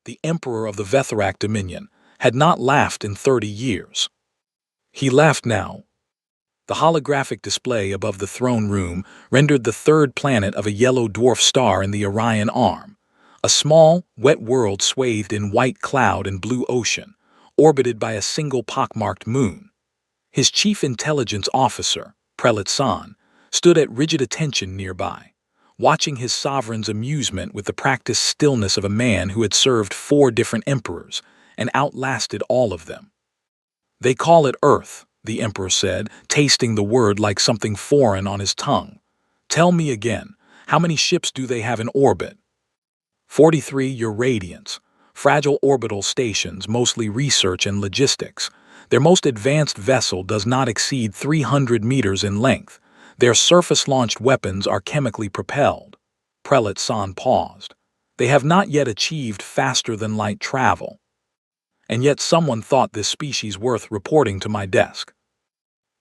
the emperor of the Vetherac Dominion, had not laughed in 30 years. He laughed now. The holographic display above the throne room rendered the third planet of a yellow dwarf star in the Orion Arm, a small, wet world swathed in white cloud and blue ocean, orbited by a single pockmarked moon. His chief intelligence officer, Prelate San, stood at rigid attention nearby, watching his sovereign's amusement with the practiced stillness of a man who had served 4 different emperors and outlasted all of them. "They call it Earth," the emperor said, tasting the word like something foreign on his tongue. "Tell me again, how many ships do they have in orbit?" 43, your radiance. Fragile orbital stations, mostly research and logistics. Their most advanced vessel does not exceed 300 meters in length. Their surface-launched weapons are chemically propelled. Prelate San paused. They have not yet achieved faster-than-light travel. And yet someone thought this species worth reporting to my desk.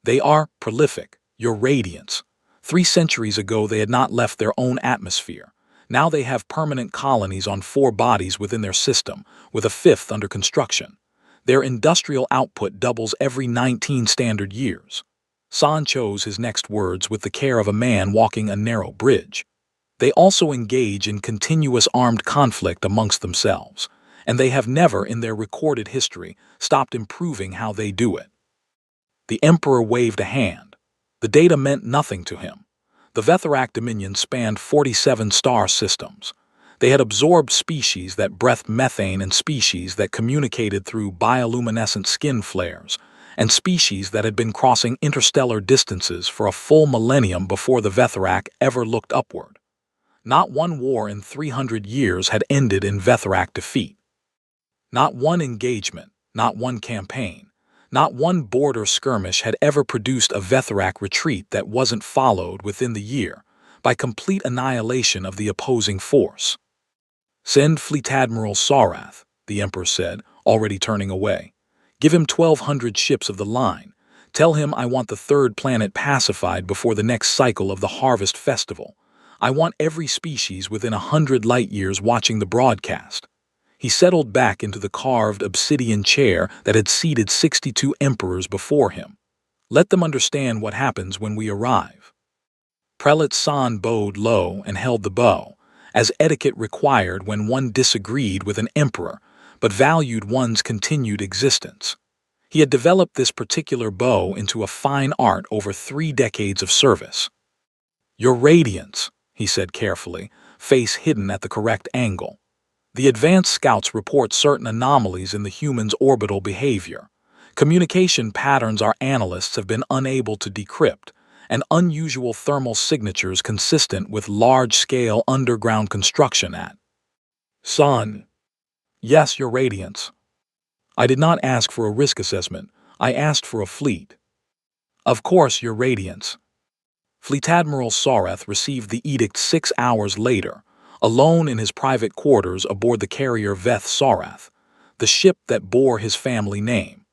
They are prolific, your radiance. 3 centuries ago they had not left their own atmosphere. Now they have permanent colonies on 4 bodies within their system, with a 5th under construction. Their industrial output doubles every 19 standard years. San chose his next words with the care of a man walking a narrow bridge. They also engage in continuous armed conflict amongst themselves, and they have never in their recorded history stopped improving how they do it. The emperor waved a hand. The data meant nothing to him. The Vetherac Dominion spanned 47 star systems. They had absorbed species that breathed methane and species that communicated through bioluminescent skin flares, and species that had been crossing interstellar distances for a full millennium before the Vetherac ever looked upward. Not one war in 300 years had ended in Vetherac defeat. Not one engagement, not one campaign, not one border skirmish had ever produced a Vetherac retreat that wasn't followed within the year by complete annihilation of the opposing force. "Send Fleet Admiral Sarath," the emperor said, already turning away. "Give him 1,200 ships of the line. Tell him I want the 3rd planet pacified before the next cycle of the Harvest Festival. I want every species within 100 light-years watching the broadcast." He settled back into the carved obsidian chair that had seated 62 emperors before him. "Let them understand what happens when we arrive." Prelate San bowed low and held the bow, as etiquette required when one disagreed with an emperor but valued one's continued existence. He had developed this particular bow into a fine art over 3 decades of service. "Your radiance," he said carefully, face hidden at the correct angle. "The advanced scouts report certain anomalies in the human's orbital behavior. Communication patterns our analysts have been unable to decrypt, and unusual thermal signatures consistent with large-scale underground construction at San." "Yes, your radiance." "I did not ask for a risk assessment. I asked for a fleet." "Of course, your radiance." Fleet Admiral Sarath received the edict 6 hours later, alone in his private quarters aboard the carrier Veth Sarath, the ship that bore his family name.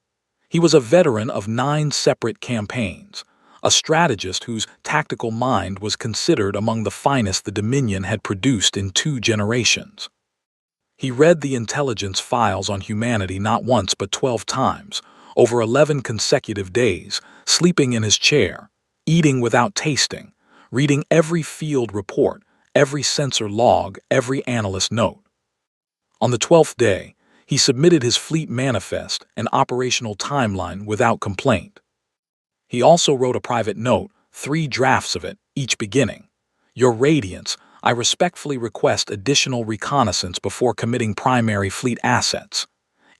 He was a veteran of 9 separate campaigns, a strategist whose tactical mind was considered among the finest the Dominion had produced in 2 generations. He read the intelligence files on humanity not once but 12 times, over 11 consecutive days, sleeping in his chair, eating without tasting, reading every field report, every sensor log, every analyst note. On the 12th day, he submitted his fleet manifest and operational timeline without complaint. He also wrote a private note, 3 drafts of it, each beginning, "Your Radiance, I respectfully request additional reconnaissance before committing primary fleet assets."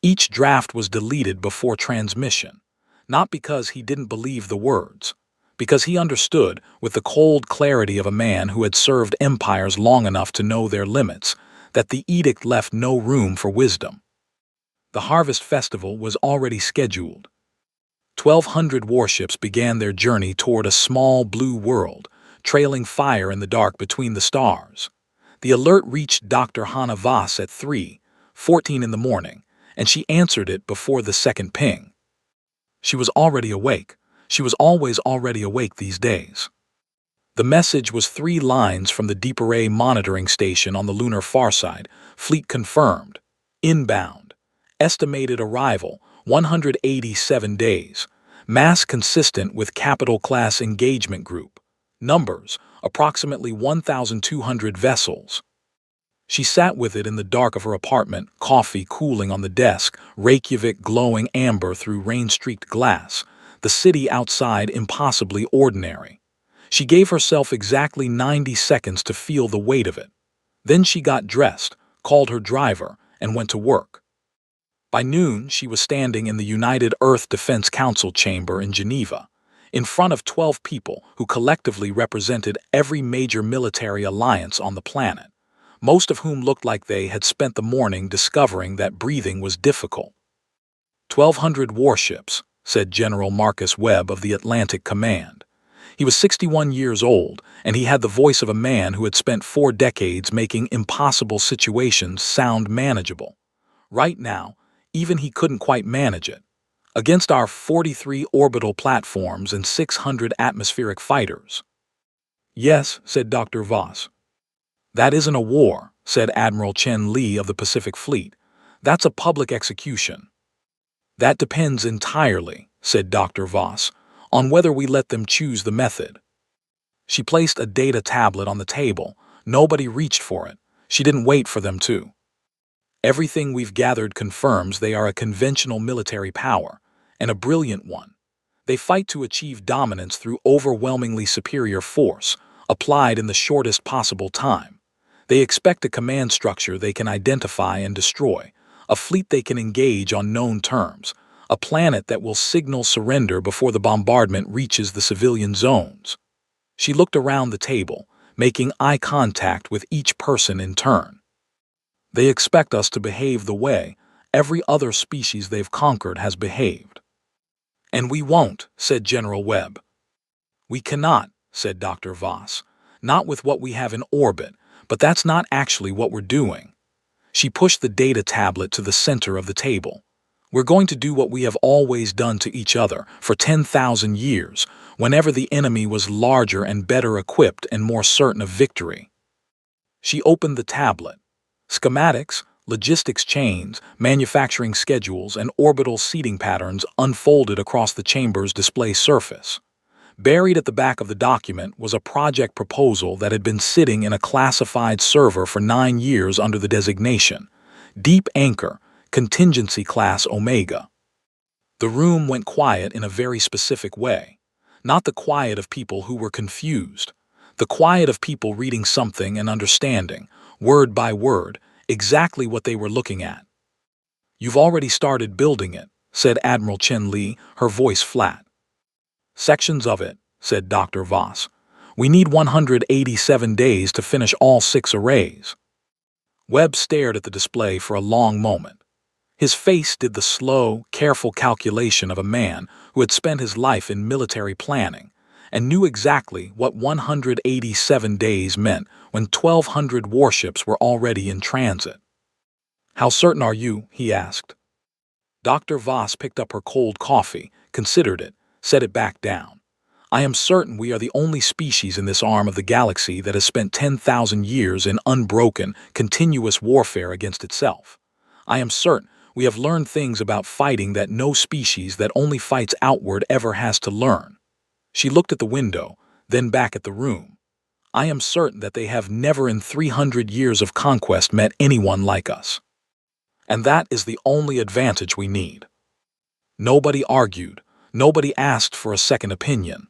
Each draft was deleted before transmission, not because he didn't believe the words, because he understood, with the cold clarity of a man who had served empires long enough to know their limits, that the edict left no room for wisdom. The Harvest Festival was already scheduled. 1,200 warships began their journey toward a small blue world, trailing fire in the dark between the stars. The alert reached Dr. Hannah Voss at 3:14 in the morning, and she answered it before the second ping. She was already awake. She was always already awake these days. The message was 3 lines from the Deep Array monitoring station on the lunar far side. "Fleet confirmed. Inbound. Estimated arrival, 187 days. Mass consistent with Capital Class Engagement Group. Numbers, approximately 1,200 vessels. She sat with it in the dark of her apartment, coffee cooling on the desk, Reykjavik glowing amber through rain-streaked glass, the city outside impossibly ordinary. She gave herself exactly 90 seconds to feel the weight of it. Then she got dressed, called her driver, and went to work. By noon, she was standing in the United Earth Defense Council chamber in Geneva, in front of 12 people who collectively represented every major military alliance on the planet, most of whom looked like they had spent the morning discovering that breathing was difficult. 1,200 warships, said General Marcus Webb of the Atlantic Command. He was 61 years old, and he had the voice of a man who had spent 4 decades making impossible situations sound manageable. Right now, even he couldn't quite manage it. Against our 43 orbital platforms and 600 atmospheric fighters. Yes, said Dr. Voss. That isn't a war, said Admiral Chen Li of the Pacific Fleet. That's a public execution. That depends entirely, said Dr. Voss, on whether we let them choose the method. She placed a data tablet on the table. Nobody reached for it. She didn't wait for them to. Everything we've gathered confirms they are a conventional military power, and a brilliant one. They fight to achieve dominance through overwhelmingly superior force, applied in the shortest possible time. They expect a command structure they can identify and destroy, a fleet they can engage on known terms, a planet that will signal surrender before the bombardment reaches the civilian zones. She looked around the table, making eye contact with each person in turn. They expect us to behave the way every other species they've conquered has behaved. And we won't, said General Webb. We cannot, said Dr. Voss. Not with what we have in orbit, but that's not actually what we're doing. She pushed the data tablet to the center of the table. We're going to do what we have always done to each other for 10,000 years, whenever the enemy was larger and better equipped and more certain of victory. She opened the tablet. Schematics, logistics chains, manufacturing schedules, and orbital seating patterns unfolded across the chamber's display surface. Buried at the back of the document was a project proposal that had been sitting in a classified server for 9 years under the designation Deep Anchor, Contingency Class Omega. The room went quiet in a very specific way. Not the quiet of people who were confused. The quiet of people reading something and understanding, word by word, exactly what they were looking at. You've already started building it, said Admiral Chen Li, her voice flat. Sections of it, said Dr. Voss. We need 187 days to finish all 6 arrays. Webb stared at the display for a long moment. His face did the slow, careful calculation of a man who had spent his life in military planning and knew exactly what 187 days meant when 1,200 warships were already in transit. How certain are you? He asked. Dr. Voss picked up her cold coffee, considered it, set it back down. I am certain we are the only species in this arm of the galaxy that has spent 10,000 years in unbroken, continuous warfare against itself. I am certain we have learned things about fighting that no species that only fights outward ever has to learn. She looked at the window, then back at the room. I am certain that they have never in 300 years of conquest met anyone like us. And that is the only advantage we need. Nobody argued. Nobody asked for a second opinion.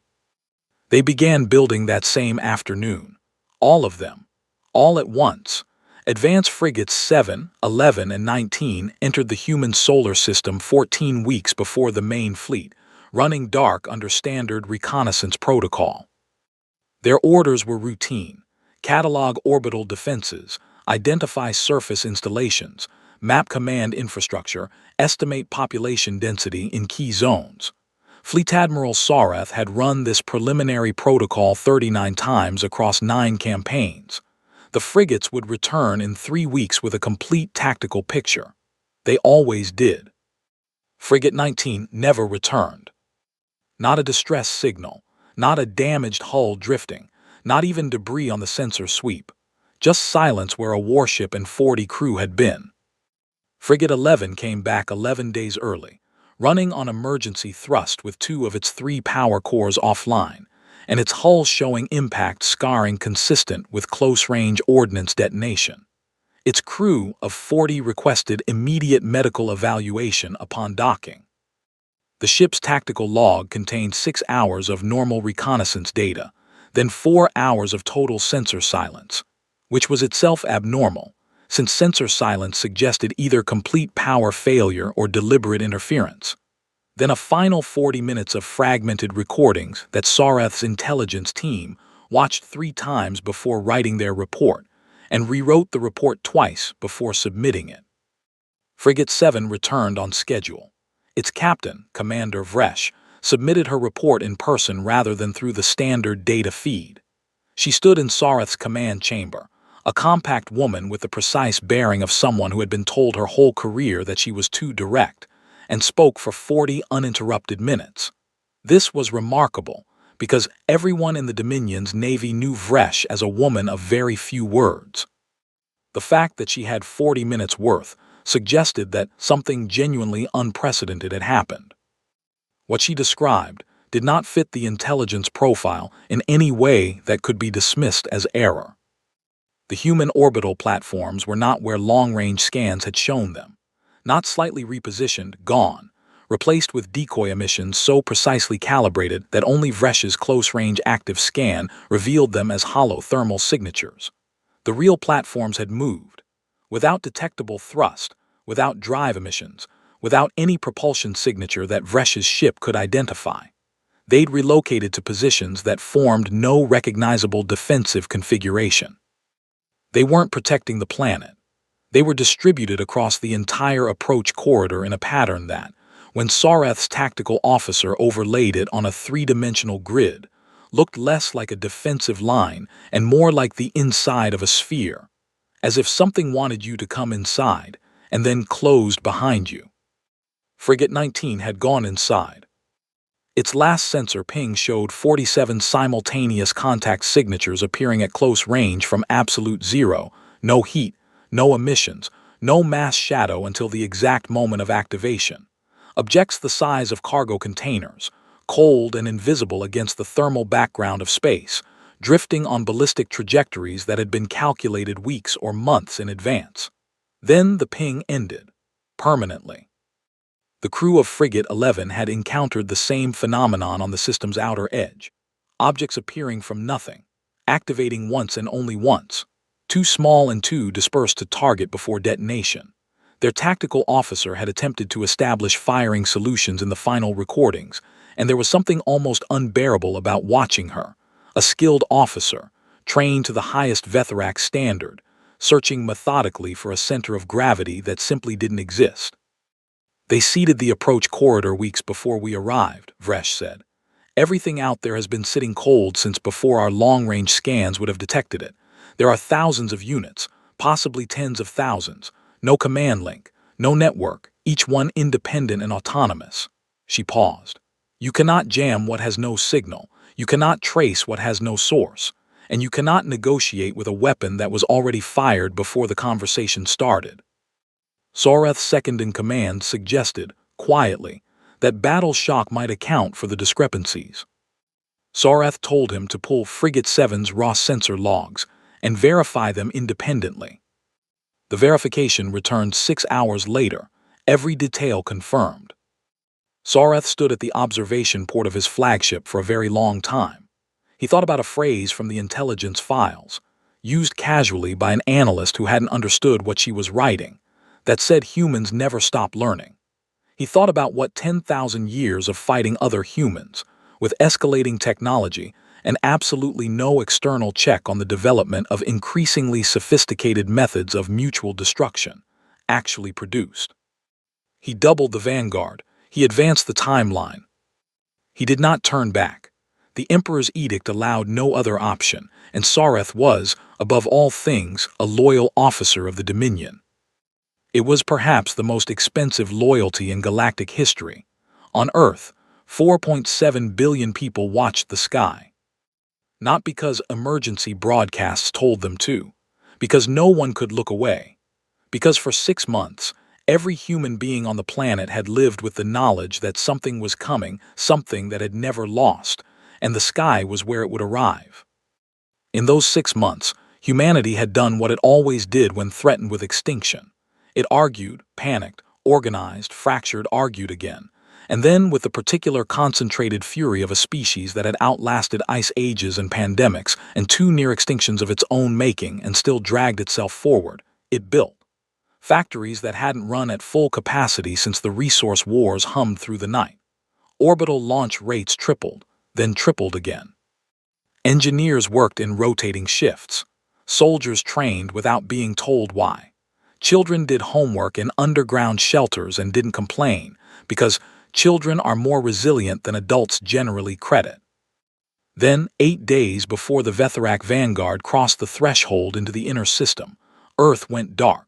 They began building that same afternoon. All of them. All at once. Advance frigates 7, 11, and 19 entered the human solar system 14 weeks before the main fleet, running dark under standard reconnaissance protocol. Their orders were routine: catalog orbital defenses, identify surface installations, map command infrastructure, estimate population density in key zones. Fleet Admiral Sarath had run this preliminary protocol 39 times across 9 campaigns. The frigates would return in 3 weeks with a complete tactical picture. They always did. Frigate 19 never returned. Not a distress signal, not a damaged hull drifting, not even debris on the sensor sweep. Just silence where a warship and 40 crew had been. Frigate 11 came back 11 days early, running on emergency thrust with 2 of its 3 power cores offline, and its hull showing impact scarring consistent with close-range ordnance detonation. Its crew of 40 requested immediate medical evaluation upon docking. The ship's tactical log contained 6 hours of normal reconnaissance data, then 4 hours of total sensor silence, which was itself abnormal, since sensor silence suggested either complete power failure or deliberate interference. Then a final 40 minutes of fragmented recordings that Sareth's intelligence team watched 3 times before writing their report, and rewrote the report twice before submitting it. Frigate 7 returned on schedule. Its captain, Commander Wreckage, submitted her report in person rather than through the standard data feed. She stood in Sareth's command chamber, a compact woman with the precise bearing of someone who had been told her whole career that she was too direct, and spoke for 40 uninterrupted minutes. This was remarkable, because everyone in the Dominion's Navy knew Wreckage as a woman of very few words. The fact that she had 40 minutes worth suggested that something genuinely unprecedented had happened. What she described did not fit the intelligence profile in any way that could be dismissed as error. The human orbital platforms were not where long-range scans had shown them, not slightly repositioned, gone, replaced with decoy emissions so precisely calibrated that only Wreckage's close-range active scan revealed them as hollow thermal signatures. The real platforms had moved, without detectable thrust, without drive emissions, without any propulsion signature that Wreckage's ship could identify. They'd relocated to positions that formed no recognizable defensive configuration. They weren't protecting the planet. They were distributed across the entire approach corridor in a pattern that, when Sareth's tactical officer overlaid it on a 3-dimensional grid, looked less like a defensive line and more like the inside of a sphere, as if something wanted you to come inside and then closed behind you. Frigate 19 had gone inside. Its last sensor ping showed 47 simultaneous contact signatures appearing at close range from absolute zero, no heat, no emissions, no mass shadow until the exact moment of activation. Objects the size of cargo containers, cold and invisible against the thermal background of space, drifting on ballistic trajectories that had been calculated weeks or months in advance. Then the ping ended, permanently. The crew of Frigate 11 had encountered the same phenomenon on the system's outer edge, objects appearing from nothing, activating once and only once, too small and too dispersed to target before detonation. Their tactical officer had attempted to establish firing solutions in the final recordings, and there was something almost unbearable about watching her, a skilled officer, trained to the highest Vetherac standard, searching methodically for a center of gravity that simply didn't exist. They seeded the approach corridor weeks before we arrived, Wreckage said. Everything out there has been sitting cold since before our long-range scans would have detected it. There are thousands of units, possibly tens of thousands. No command link, no network, each one independent and autonomous. She paused. You cannot jam what has no signal. You cannot trace what has no source. And you cannot negotiate with a weapon that was already fired before the conversation started. Sareth's second-in-command suggested, quietly, that battle shock might account for the discrepancies. Sareth told him to pull Frigate 7's raw sensor logs and verify them independently. The verification returned 6 hours later, every detail confirmed. Sareth stood at the observation port of his flagship for a very long time. He thought about a phrase from the intelligence files, used casually by an analyst who hadn't understood what she was writing, that said humans never stop learning. He thought about what 10,000 years of fighting other humans, with escalating technology and absolutely no external check on the development of increasingly sophisticated methods of mutual destruction, actually produced. He doubled the vanguard. He advanced the timeline. He did not turn back. The Emperor's edict allowed no other option, and Sareth was, above all things, a loyal officer of the Dominion. It was perhaps the most expensive loyalty in galactic history. On Earth, 4.7 billion people watched the sky. Not because emergency broadcasts told them to, because no one could look away, because for 6 months, Every human being on the planet had lived with the knowledge that something was coming, something that had never lost, and the sky was where it would arrive. In those 6 months, humanity had done what it always did when threatened with extinction. It argued, panicked, organized, fractured, argued again, and then, with the particular concentrated fury of a species that had outlasted ice ages and pandemics and 2 near extinctions of its own making and still dragged itself forward, it built factories that hadn't run at full capacity since the resource wars hummed through the night. Orbital launch rates tripled, then tripled again. Engineers worked in rotating shifts. Soldiers trained without being told why. Children did homework in underground shelters and didn't complain, because children are more resilient than adults generally credit. Then, 8 days before the Vetherac Vanguard crossed the threshold into the inner system, Earth went dark.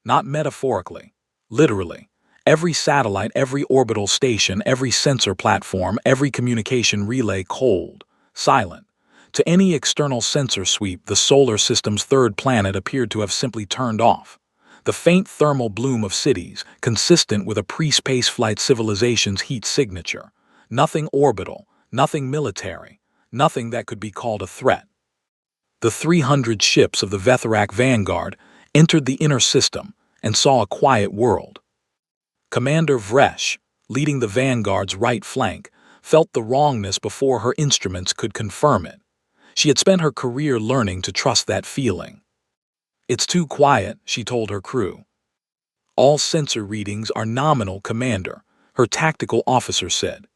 Not metaphorically, literally. Every satellite, every orbital station, every sensor platform, every communication relay cold, silent. To any external sensor sweep, the solar system's third planet appeared to have simply turned off. The faint thermal bloom of cities, consistent with a pre-spaceflight civilization's heat signature. Nothing orbital, nothing military, nothing that could be called a threat. The 300 ships of the Vetherac Vanguard entered the inner system and saw a quiet world. Commander Wreckage, leading the Vanguard's right flank, felt the wrongness before her instruments could confirm it. She had spent her career learning to trust that feeling. "It's too quiet," she told her crew. "All sensor readings are nominal, Commander," her tactical officer said.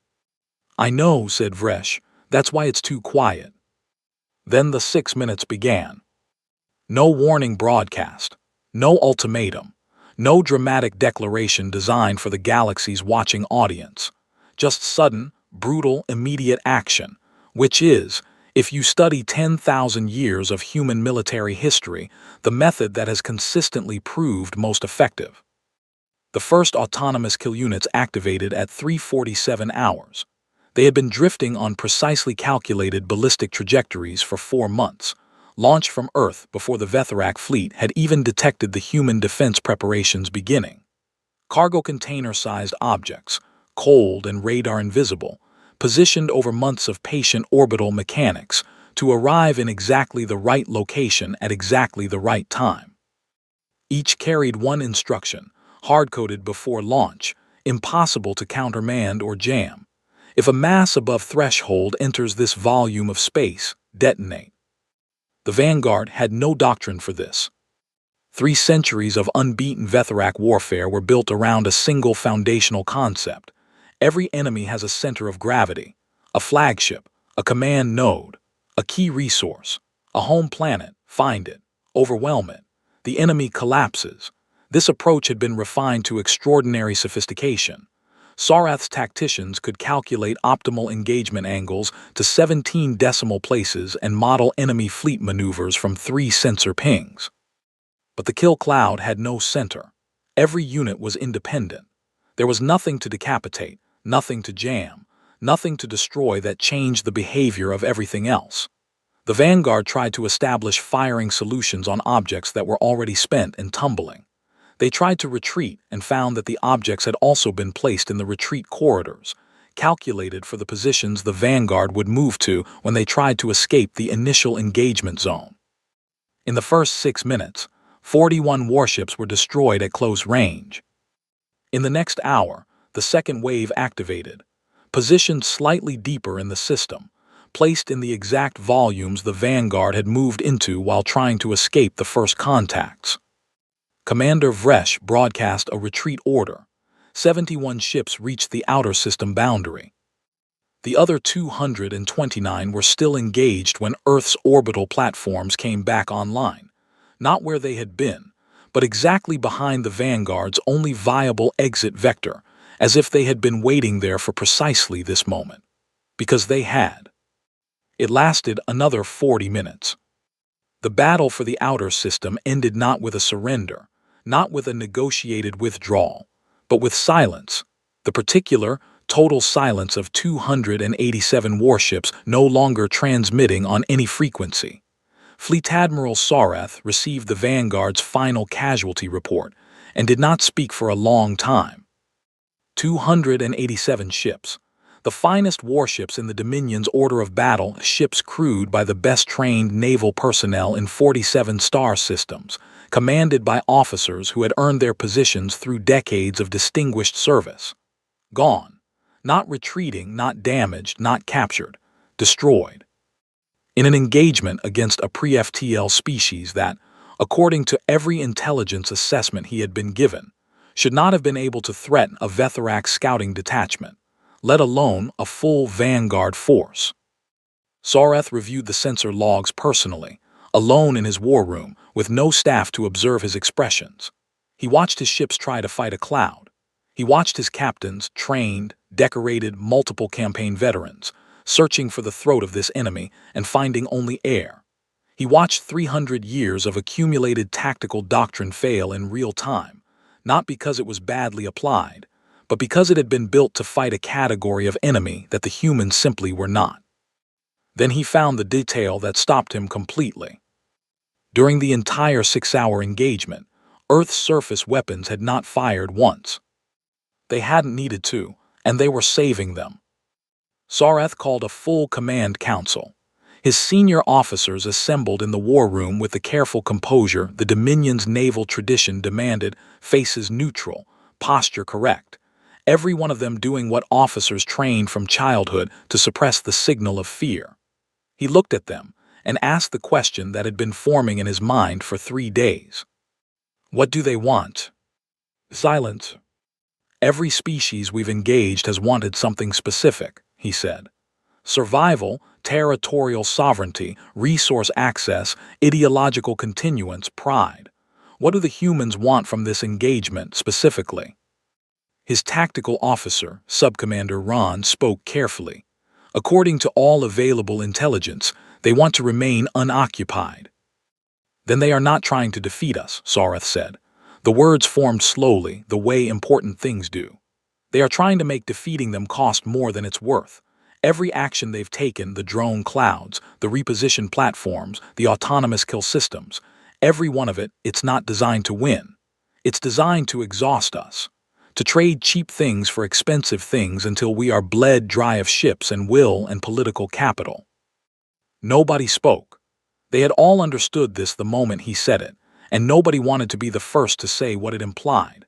"I know," said Wreckage. "That's why it's too quiet." Then the 6 minutes began. No warning broadcast, no ultimatum, no dramatic declaration designed for the galaxy's watching audience. Just sudden, brutal, immediate action, which is, if you study 10,000 years of human military history, the method that has consistently proved most effective. The first autonomous kill units activated at 3:47 hours. They had been drifting on precisely calculated ballistic trajectories for 4 months, launched from Earth before the Vetherac fleet had even detected the human defense preparations beginning. Cargo container-sized objects, cold and radar invisible, positioned over months of patient orbital mechanics to arrive in exactly the right location at exactly the right time. Each carried one instruction, hard-coded before launch, impossible to countermand or jam. If a mass above threshold enters this volume of space, detonate. The Vanguard had no doctrine for this. 3 centuries of unbeaten Vetherac warfare were built around a single foundational concept. Every enemy has a center of gravity, a flagship, a command node, a key resource, a home planet. Find it, overwhelm it. The enemy collapses. This approach had been refined to extraordinary sophistication. Sarath's tacticians could calculate optimal engagement angles to 17 decimal places and model enemy fleet maneuvers from 3 sensor pings. But the kill cloud had no center. Every unit was independent. There was nothing to decapitate, nothing to jam, nothing to destroy that changed the behavior of everything else. The Vanguard tried to establish firing solutions on objects that were already spent and tumbling. They tried to retreat and found that the objects had also been placed in the retreat corridors, calculated for the positions the Vanguard would move to when they tried to escape the initial engagement zone. In the first 6 minutes, 41 warships were destroyed at close range. In the next hour, the second wave activated, positioned slightly deeper in the system, placed in the exact volumes the Vanguard had moved into while trying to escape the first contacts. Commander Wreckage broadcast a retreat order. 71 ships reached the outer system boundary. The other 229 were still engaged when Earth's orbital platforms came back online, not where they had been, but exactly behind the Vanguard's only viable exit vector, as if they had been waiting there for precisely this moment. Because they had. It lasted another 40 minutes. The battle for the outer system ended not with a surrender, not with a negotiated withdrawal, but with silence, the particular, total silence of 287 warships no longer transmitting on any frequency. Fleet Admiral Sarath received the Vanguard's final casualty report, and did not speak for a long time. 287 ships. The finest warships in the Dominion's order of battle, ships crewed by the best-trained naval personnel in 47 star systems, commanded by officers who had earned their positions through decades of distinguished service. Gone. Not retreating, not damaged, not captured. Destroyed. In an engagement against a pre-FTL species that, according to every intelligence assessment he had been given, should not have been able to threaten a Vetherac scouting detachment, let alone a full vanguard force. Sareth reviewed the sensor logs personally, alone in his war room, with no staff to observe his expressions. He watched his ships try to fight a cloud. He watched his captains, trained, decorated, multiple campaign veterans, searching for the throat of this enemy and finding only air. He watched 300 years of accumulated tactical doctrine fail in real time, not because it was badly applied, but because it had been built to fight a category of enemy that the humans simply were not. Then he found the detail that stopped him completely. During the entire 6-hour engagement, Earth's surface weapons had not fired once. They hadn't needed to, and they were saving them. Sareth called a full command council. His senior officers assembled in the war room with the careful composure the Dominion's naval tradition demanded, faces neutral, posture correct, every one of them doing what officers trained from childhood to suppress the signal of fear. He looked at them and asked the question that had been forming in his mind for 3 days. What do they want? Silence. Every species we've engaged has wanted something specific, he said. Survival, territorial sovereignty, resource access, ideological continuance, pride. What do the humans want from this engagement specifically? His tactical officer, Subcommander Ron, spoke carefully. According to all available intelligence, they want to remain unoccupied. Then they are not trying to defeat us, Sareth said. The words formed slowly, the way important things do. They are trying to make defeating them cost more than it's worth. Every action they've taken, the drone clouds, the repositioned platforms, the autonomous kill systems, every one of it, it's not designed to win. It's designed to exhaust us. To trade cheap things for expensive things until we are bled dry of ships and will and political capital. Nobody spoke. They had all understood this the moment he said it, and nobody wanted to be the first to say what it implied.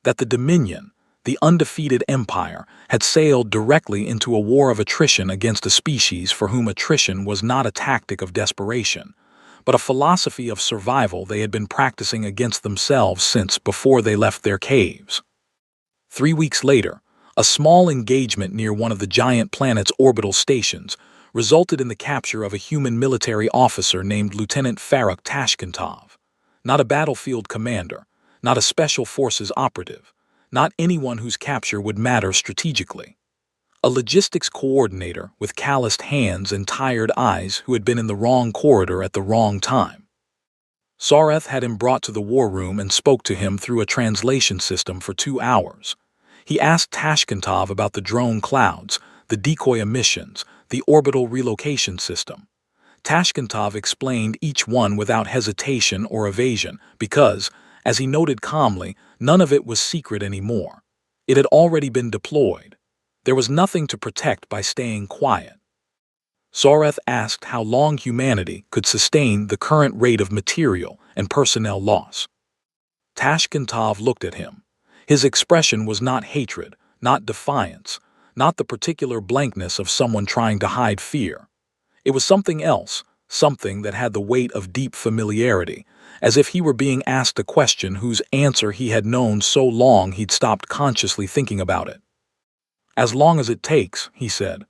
That the Dominion, the undefeated empire, had sailed directly into a war of attrition against a species for whom attrition was not a tactic of desperation, but a philosophy of survival they had been practicing against themselves since before they left their caves. 3 weeks later, a small engagement near one of the giant planet's orbital stations resulted in the capture of a human military officer named Lieutenant Farrukh Tashkentov. Not a battlefield commander, not a special forces operative, not anyone whose capture would matter strategically. A logistics coordinator with calloused hands and tired eyes who had been in the wrong corridor at the wrong time. Sareth had him brought to the war room and spoke to him through a translation system for 2 hours. He asked Tashkentov about the drone clouds, the decoy emissions, the orbital relocation system. Tashkentov explained each one without hesitation or evasion because, as he noted calmly, none of it was secret anymore. It had already been deployed. There was nothing to protect by staying quiet. Sareth asked how long humanity could sustain the current rate of material and personnel loss. Tashkentov looked at him. His expression was not hatred, not defiance, not the particular blankness of someone trying to hide fear. It was something else, something that had the weight of deep familiarity, as if he were being asked a question whose answer he had known so long he'd stopped consciously thinking about it. As long as it takes, he said.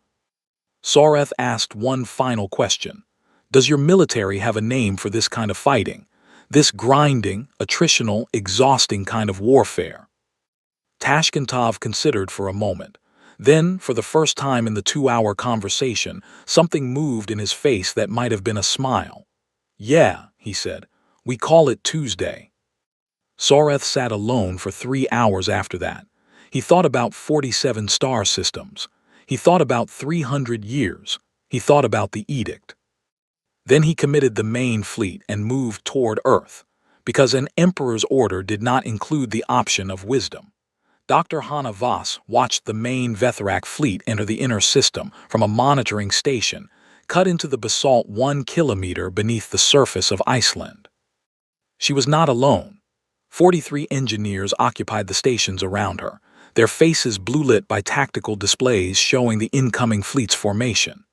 Sareth asked one final question. Does your military have a name for this kind of fighting? This grinding, attritional, exhausting kind of warfare? Tashkentov considered for a moment. Then, for the first time in the 2-hour conversation, something moved in his face that might have been a smile. Yeah, he said. We call it Tuesday. Sareth sat alone for 3 hours after that. He thought about 47 star systems. He thought about 300 years. He thought about the edict. Then he committed the main fleet and moved toward Earth. because an emperor's order did not include the option of wisdom. Dr. Hanna Voss watched the main Vethrak fleet enter the inner system from a monitoring station, cut into the basalt 1 kilometer beneath the surface of Iceland. She was not alone. 43 engineers occupied the stations around her, their faces blue-lit by tactical displays showing the incoming fleet's formation.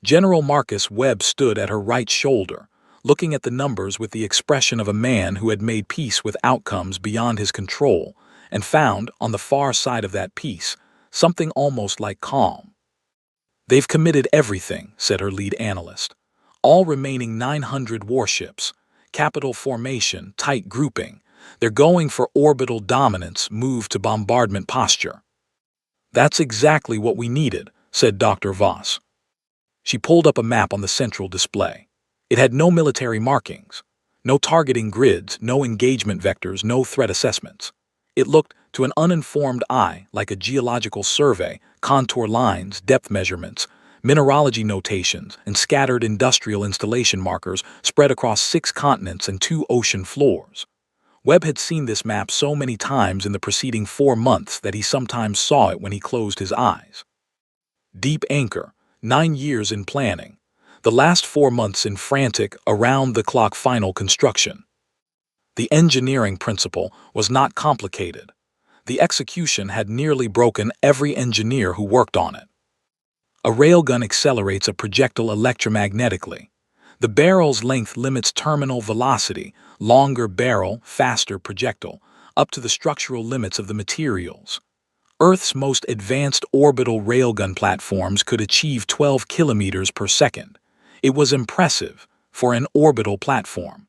General Marcus Webb stood at her right shoulder, looking at the numbers with the expression of a man who had made peace with outcomes beyond his control and found, on the far side of that peace, something almost like calm. "They've committed everything," said her lead analyst. "All remaining 900 warships, capital formation, tight grouping. They're going for orbital dominance, move to bombardment posture." "That's exactly what we needed," said Dr. Voss. She pulled up a map on the central display. It had no military markings, no targeting grids, no engagement vectors, no threat assessments. It looked, to an uninformed eye, like a geological survey, contour lines, depth measurements, mineralogy notations, and scattered industrial installation markers spread across 6 continents and 2 ocean floors. Webb had seen this map so many times in the preceding 4 months that he sometimes saw it when he closed his eyes. Deep anchor, 9 years in planning. The last 4 months in frantic, around-the-clock final construction. The engineering principle was not complicated. The execution had nearly broken every engineer who worked on it. A railgun accelerates a projectile electromagnetically. The barrel's length limits terminal velocity, longer barrel, faster projectile, up to the structural limits of the materials. Earth's most advanced orbital railgun platforms could achieve 12 kilometers per second. It was impressive for an orbital platform.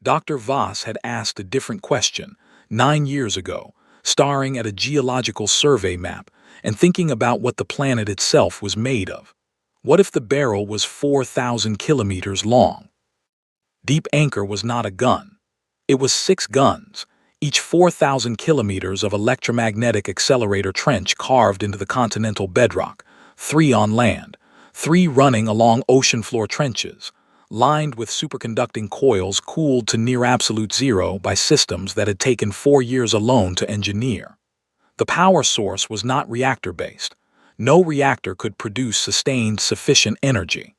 Dr. Voss had asked a different question 9 years ago, staring at a geological survey map and thinking about what the planet itself was made of. What if the barrel was 4,000 kilometers long? Deep anchor was not a gun. It was 6 guns, each 4,000 kilometers of electromagnetic accelerator trench carved into the continental bedrock, 3 on land, 3 running along ocean floor trenches, lined with superconducting coils cooled to near absolute zero by systems that had taken 4 years alone to engineer. The power source was not reactor-based. No reactor could produce sustained sufficient energy.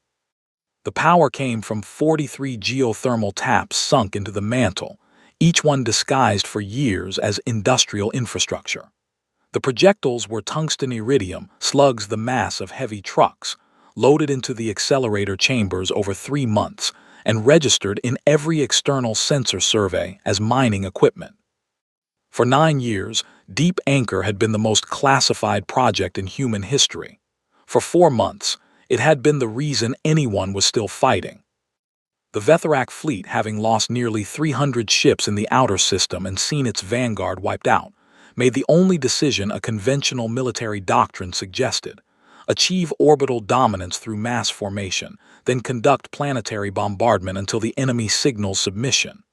The power came from 43 geothermal taps sunk into the mantle, each one disguised for years as industrial infrastructure. The projectiles were tungsten iridium slugs the mass of heavy trucks, loaded into the accelerator chambers over 3 months, and registered in every external sensor survey as mining equipment. For 9 years, Deep Anchor had been the most classified project in human history. For 4 months, it had been the reason anyone was still fighting. The Vethrak fleet, having lost nearly 300 ships in the outer system and seen its vanguard wiped out, made the only decision a conventional military doctrine suggested: achieve orbital dominance through mass formation, then conduct planetary bombardment until the enemy signals submission.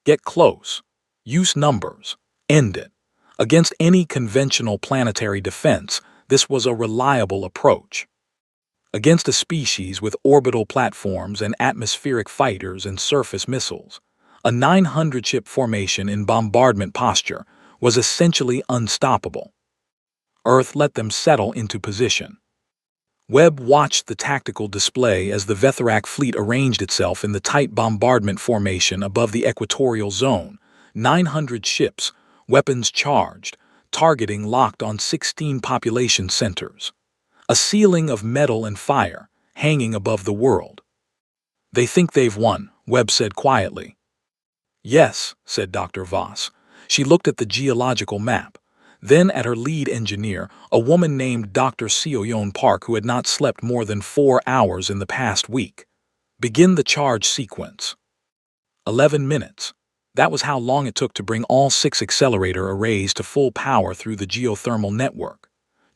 Get close. Use numbers. End it. Against any conventional planetary defense, this was a reliable approach. Against a species with orbital platforms and atmospheric fighters and surface missiles, a 900-ship formation in bombardment posture was essentially unstoppable. Earth let them settle into position. Webb watched the tactical display as the Vethrak fleet arranged itself in the tight bombardment formation above the equatorial zone, 900 ships, weapons charged, targeting locked on 16 population centers. A ceiling of metal and fire, hanging above the world. "They think they've won," Webb said quietly. "Yes," said Dr. Voss. She looked at the geological map, then at her lead engineer, a woman named Dr. Seoyeon Park who had not slept more than 4 hours in the past week. "Begin the charge sequence." 11 minutes. That was how long it took to bring all 6 accelerator arrays to full power through the geothermal network.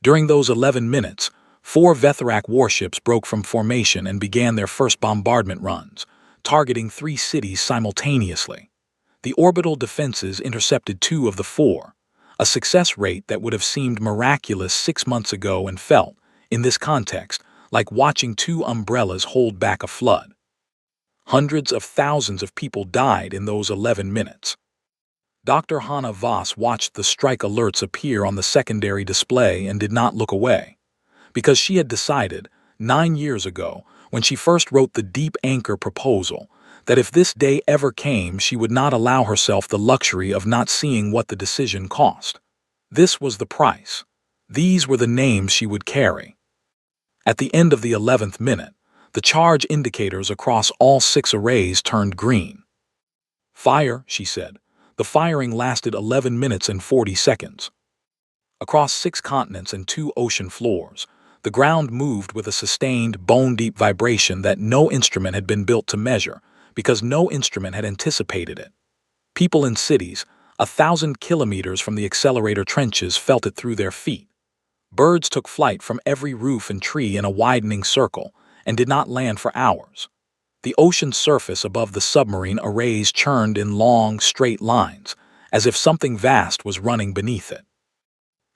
During those 11 minutes, 4 Vethrak warships broke from formation and began their first bombardment runs, targeting 3 cities simultaneously. The orbital defenses intercepted 2 of the 4, a success rate that would have seemed miraculous 6 months ago and felt, in this context, like watching 2 umbrellas hold back a flood. Hundreds of thousands of people died in those 11 minutes. Dr. Hannah Voss watched the strike alerts appear on the secondary display and did not look away, because she had decided, 9 years ago, when she first wrote the Deep Anchor proposal, that if this day ever came, she would not allow herself the luxury of not seeing what the decision cost. This was the price. These were the names she would carry. At the end of the 11th minute, the charge indicators across all 6 arrays turned green. Fire, she said. The firing lasted 11 minutes and 40 seconds. Across 6 continents and 2 ocean floors, the ground moved with a sustained, bone-deep vibration that no instrument had been built to measure, because no instrument had anticipated it. People in cities, 1,000 kilometers from the accelerator trenches, felt it through their feet. Birds took flight from every roof and tree in a widening circle and did not land for hours. The ocean surface above the submarine arrays churned in long, straight lines, as if something vast was running beneath it.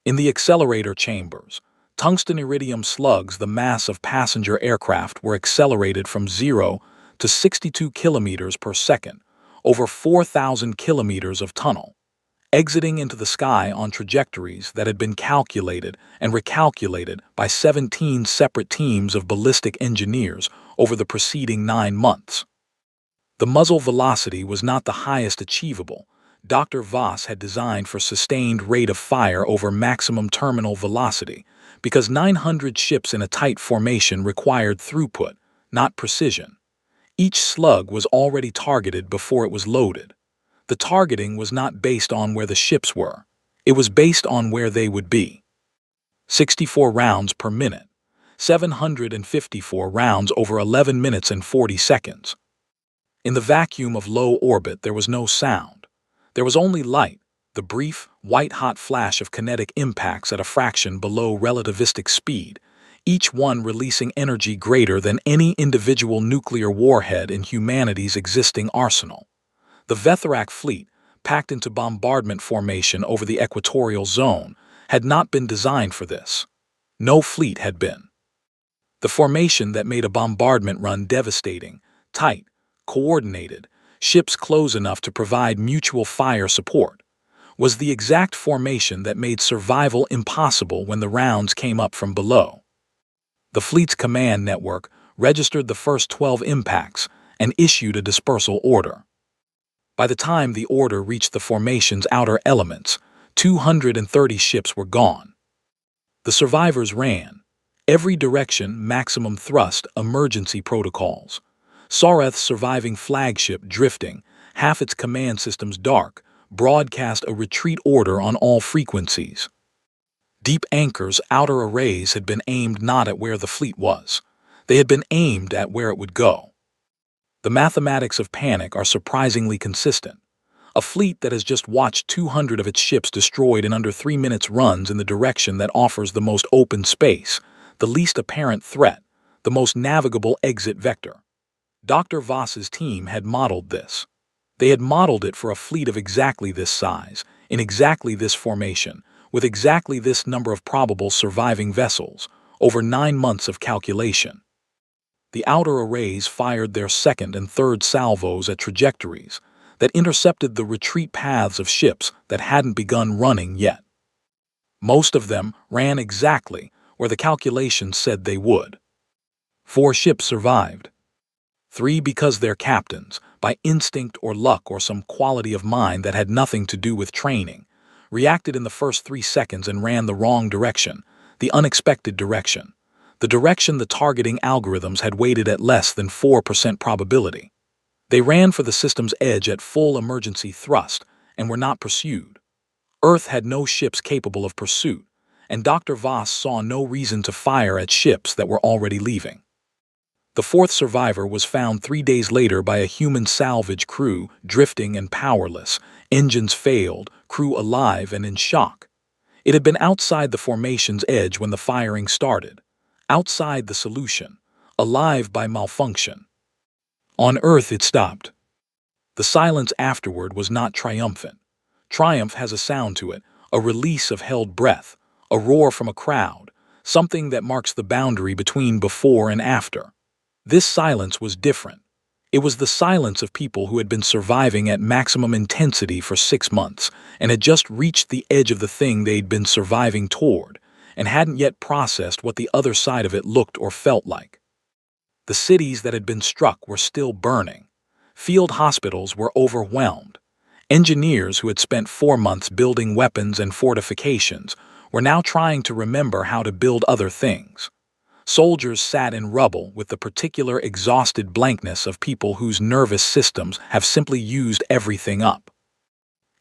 In the accelerator chambers, tungsten iridium slugs, the mass of passenger aircraft, were accelerated from 0 to 62 kilometers per second, over 4,000 kilometers of tunnel, exiting into the sky on trajectories that had been calculated and recalculated by 17 separate teams of ballistic engineers over the preceding 9 months. The muzzle velocity was not the highest achievable. Dr. Voss had designed for sustained rate of fire over maximum terminal velocity, because 900 ships in a tight formation required throughput, not precision. Each slug was already targeted before it was loaded. The targeting was not based on where the ships were. It was based on where they would be. 64 rounds per minute. 754 rounds over 11 minutes and 40 seconds. In the vacuum of low orbit, there was no sound. There was only light, the brief, white-hot flash of kinetic impacts at a fraction below relativistic speed, each one releasing energy greater than any individual nuclear warhead in humanity's existing arsenal. The Vetherac fleet, packed into bombardment formation over the equatorial zone, had not been designed for this. No fleet had been. The formation that made a bombardment run devastating, tight, coordinated, ships close enough to provide mutual fire support, was the exact formation that made survival impossible when the rounds came up from below. The fleet's command network registered the first 12 impacts and issued a dispersal order. By the time the order reached the formation's outer elements, 230 ships were gone. The survivors ran. Every direction, maximum thrust, emergency protocols. Sareth's surviving flagship, drifting, half its command systems dark, broadcast a retreat order on all frequencies. Deep Anchor's outer arrays had been aimed not at where the fleet was. They had been aimed at where it would go. The mathematics of panic are surprisingly consistent. A fleet that has just watched 200 of its ships destroyed in under 3 minutes runs in the direction that offers the most open space, the least apparent threat, the most navigable exit vector. Dr. Voss's team had modeled this. They had modeled it for a fleet of exactly this size, in exactly this formation, with exactly this number of probable surviving vessels, over 9 months of calculation. The outer arrays fired their second and third salvos at trajectories that intercepted the retreat paths of ships that hadn't begun running yet. Most of them ran exactly where the calculations said they would. 4 ships survived. 3 because their captains, by instinct or luck or some quality of mind that had nothing to do with training, reacted in the first 3 seconds and ran the wrong direction, the unexpected direction, the direction the targeting algorithms had weighted at less than 4% probability. They ran for the system's edge at full emergency thrust and were not pursued. Earth had no ships capable of pursuit, and Dr. Voss saw no reason to fire at ships that were already leaving. The 4th survivor was found 3 days later by a human salvage crew, drifting and powerless, engines failed, crew alive and in shock. It had been outside the formation's edge when the firing started, outside the solution, alive by malfunction. On Earth it stopped. The silence afterward was not triumphant. Triumph has a sound to it, a release of held breath, a roar from a crowd, something that marks the boundary between before and after. This silence was different. It was the silence of people who had been surviving at maximum intensity for 6 months and had just reached the edge of the thing they'd been surviving toward and hadn't yet processed what the other side of it looked or felt like. The cities that had been struck were still burning. Field hospitals were overwhelmed. Engineers who had spent 4 months building weapons and fortifications were now trying to remember how to build other things. Soldiers sat in rubble with the particular exhausted blankness of people whose nervous systems have simply used everything up.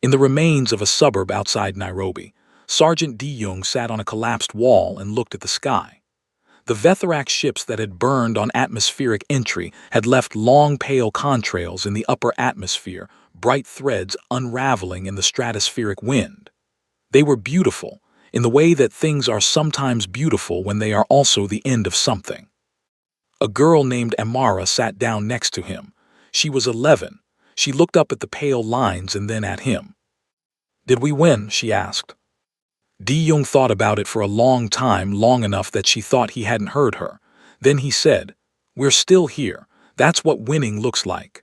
In the remains of a suburb outside Nairobi, Sergeant De Jong sat on a collapsed wall and looked at the sky. The Vetherac ships that had burned on atmospheric entry had left long pale contrails in the upper atmosphere, bright threads unraveling in the stratospheric wind. They were beautiful, in the way that things are sometimes beautiful when they are also the end of something. A girl named Amara sat down next to him. She was 11. She looked up at the pale lines and then at him. "Did we win?" she asked. De Jong thought about it for a long time, long enough that she thought he hadn't heard her. Then he said, "We're still here. That's what winning looks like."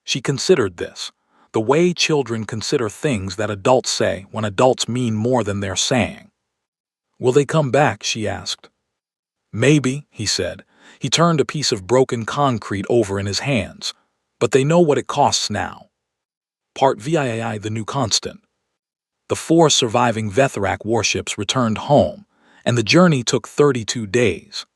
She considered this, the way children consider things that adults say when adults mean more than they're saying. "Will they come back?" she asked. "Maybe," he said. He turned a piece of broken concrete over in his hands. "But they know what it costs now." Part VII, the new constant. The 4 surviving Vetherac warships returned home, and the journey took 32 days.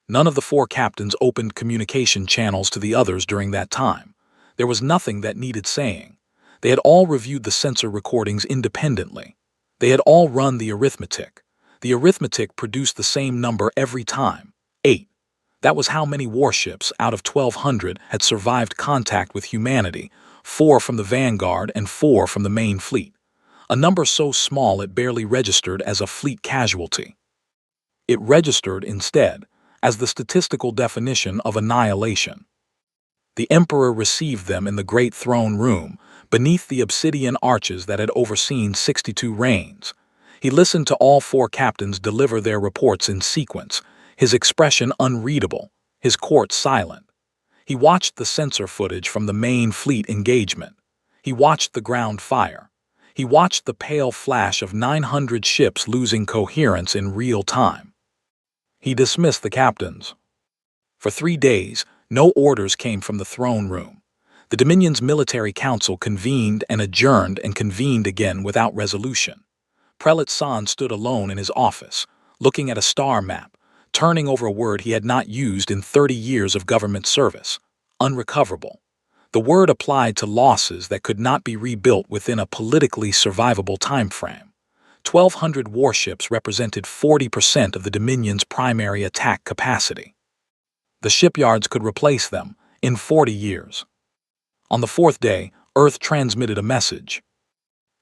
None of the 4 captains opened communication channels to the others during that time. There was nothing that needed saying. They had all reviewed the sensor recordings independently. They had all run the arithmetic. The arithmetic produced the same number every time, 8. That was how many warships out of 1,200 had survived contact with humanity, 4 from the Vanguard and 4 from the main fleet. A number so small it barely registered as a fleet casualty. It registered, instead, as the statistical definition of annihilation. The Emperor received them in the great throne room, beneath the obsidian arches that had overseen 62 reigns. He listened to all 4 captains deliver their reports in sequence, his expression unreadable, his court silent. He watched the sensor footage from the main fleet engagement. He watched the ground fire. He watched the pale flash of 900 ships losing coherence in real time. He dismissed the captains. For 3 days, no orders came from the throne room. The Dominion's military council convened and adjourned and convened again without resolution. Prelate San stood alone in his office, looking at a star map, turning over a word he had not used in 30 years of government service: unrecoverable. The word applied to losses that could not be rebuilt within a politically survivable time frame. 1,200 warships represented 40% of the Dominion's primary attack capacity. The shipyards could replace them in 40 years. On the 4th day, Earth transmitted a message.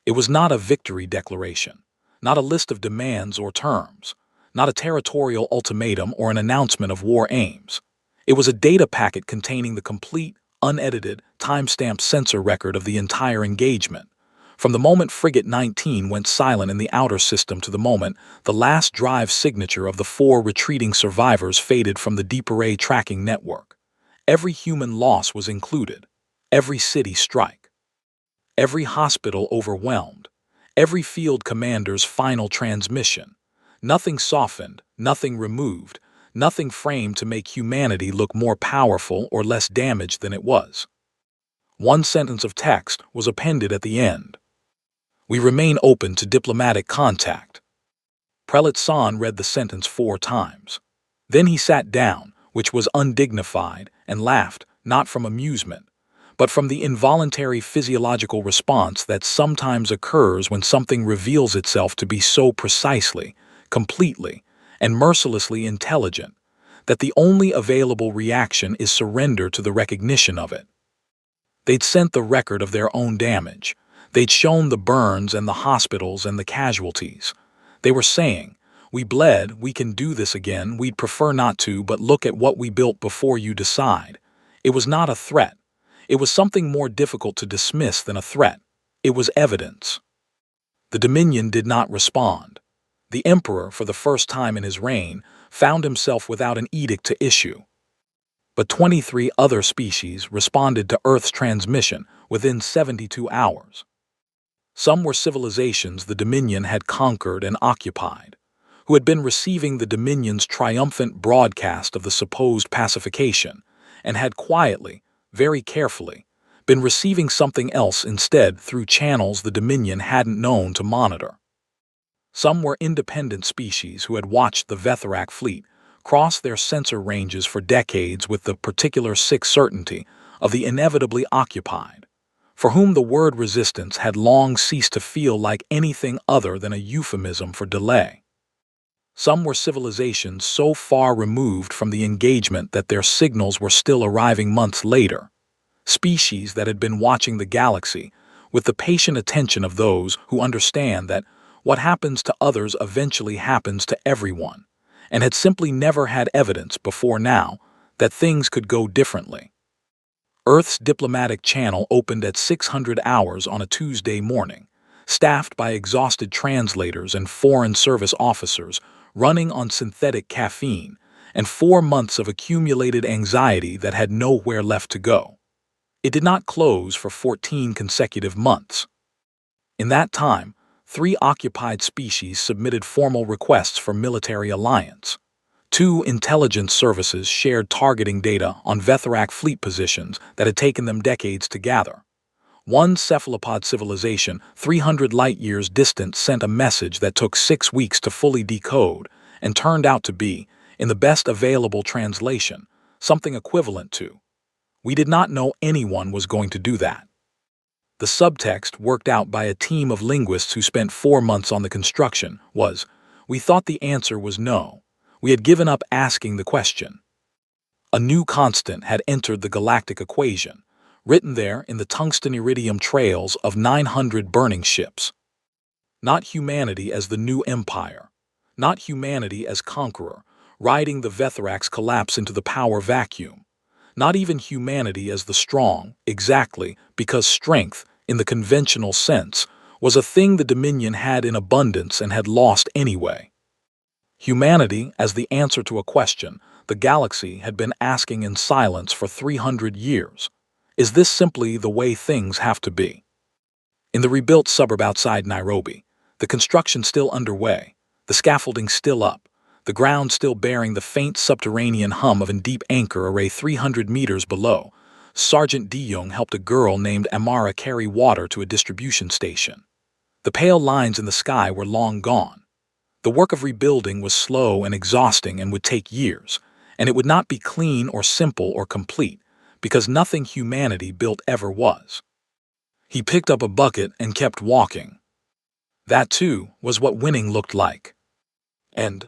It was not a victory declaration, not a list of demands or terms, not a territorial ultimatum or an announcement of war aims. It was a data packet containing the complete, unedited, time-stamped sensor record of the entire engagement. From the moment Frigate 19 went silent in the outer system to the moment the last drive signature of the 4 retreating survivors faded from the deep array tracking network. Every human loss was included, every city strike, every hospital overwhelmed, every field commander's final transmission. Nothing softened, nothing removed, nothing framed to make humanity look more powerful or less damaged than it was. One sentence of text was appended at the end. "We remain open to diplomatic contact." Prelate San read the sentence 4 times. Then he sat down, which was undignified, and laughed, not from amusement, but from the involuntary physiological response that sometimes occurs when something reveals itself to be so precisely, completely, and mercilessly intelligent that the only available reaction is surrender to the recognition of it. They'd sent the record of their own damage. They'd shown the burns and the hospitals and the casualties. They were saying, "We bled, we can do this again, we'd prefer not to, but look at what we built before you decide." It was not a threat. It was something more difficult to dismiss than a threat. It was evidence. The Dominion did not respond. The Emperor, for the first time in his reign, found himself without an edict to issue. but 23 other species responded to Earth's transmission within 72 hours. Some were civilizations the Dominion had conquered and occupied, who had been receiving the Dominion's triumphant broadcast of the supposed pacification, and had quietly, very carefully, been receiving something else instead through channels the Dominion hadn't known to monitor. Some were independent species who had watched the Vetherac fleet cross their sensor ranges for decades with the particular sick certainty of the inevitably occupied, for whom the word resistance had long ceased to feel like anything other than a euphemism for delay. Some were civilizations so far removed from the engagement that their signals were still arriving months later, species that had been watching the galaxy with the patient attention of those who understand that what happens to others eventually happens to everyone, and had simply never had evidence before now that things could go differently. Earth's diplomatic channel opened at 600 hours on a Tuesday morning, staffed by exhausted translators and foreign service officers running on synthetic caffeine and 4 months of accumulated anxiety that had nowhere left to go. It did not close for 14 consecutive months. In that time, 3 occupied species submitted formal requests for military alliance. 2 intelligence services shared targeting data on Vetherac fleet positions that had taken them decades to gather. One cephalopod civilization 300 light-years distant sent a message that took 6 weeks to fully decode and turned out to be, in the best available translation, something equivalent to, "We did not know anyone was going to do that." The subtext, worked out by a team of linguists who spent 4 months on the construction, was, "We thought the answer was no. We had given up asking the question." A new constant had entered the galactic equation, written there in the tungsten-iridium trails of 900 burning ships. Not humanity as the new empire, not humanity as conqueror, riding the Vetherac's collapse into the power vacuum. Not even humanity as the strong, exactly, because strength, in the conventional sense, was a thing the Dominion had in abundance and had lost anyway. Humanity as the answer to a question the galaxy had been asking in silence for 300 years. Is this simply the way things have to be? In the rebuilt suburb outside Nairobi, the construction still underway, the scaffolding still up, the ground still bearing the faint subterranean hum of a deep anchor array 300 meters below, Sergeant De-Jong helped a girl named Amara carry water to a distribution station. The pale lines in the sky were long gone. The work of rebuilding was slow and exhausting and would take years, and it would not be clean or simple or complete, because nothing humanity built ever was. He picked up a bucket and kept walking. That, too, was what winning looked like. And